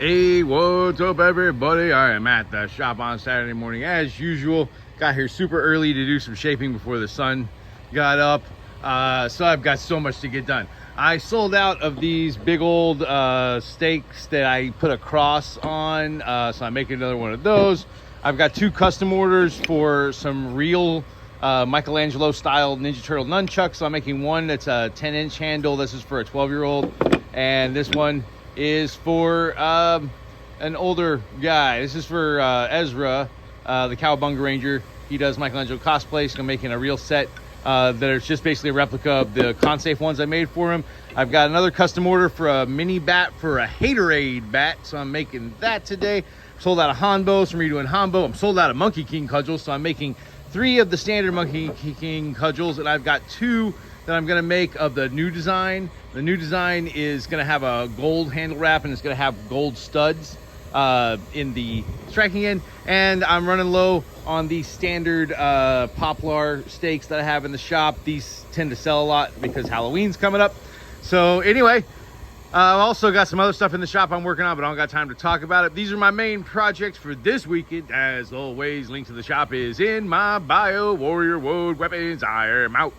Hey, what's up everybody? I am at the shop on Saturday morning as usual. Got here super early to do some shaping before the sun got up. So I've got so much to get done. I sold out of these big old stakes that I put a cross on, so I'm making another one of those. I've got 2 custom orders for some real Michelangelo style Ninja Turtle nunchucks. So I'm making one that's a 10-inch handle. This is for a 12-year-old, and this one is for an older guy. This is for Ezra, the Cowabunga Ranger. He does Michelangelo cosplay, so I'm making a real set that is just basically a replica of the Consafe ones I made for him. I've got another custom order for a mini bat for a Haterade bat, so I'm making that today. Sold out of Hanbo, so I'm redoing Hanbo. I'm sold out of Monkey King cudgels, so I'm making 3 of the standard Monkey King cudgels, and I've got 2 that I'm gonna make of the new design. The new design is gonna have a gold handle wrap, and it's gonna have gold studs in the striking end. And I'm running low on the standard poplar stakes that I have in the shop. These tend to sell a lot because Halloween's coming up. So anyway, I've also got some other stuff in the shop I'm working on, but I don't got time to talk about it. These are my main projects for this weekend. As always, link to the shop is in my bio. Warrior Wood Weapons, I am out.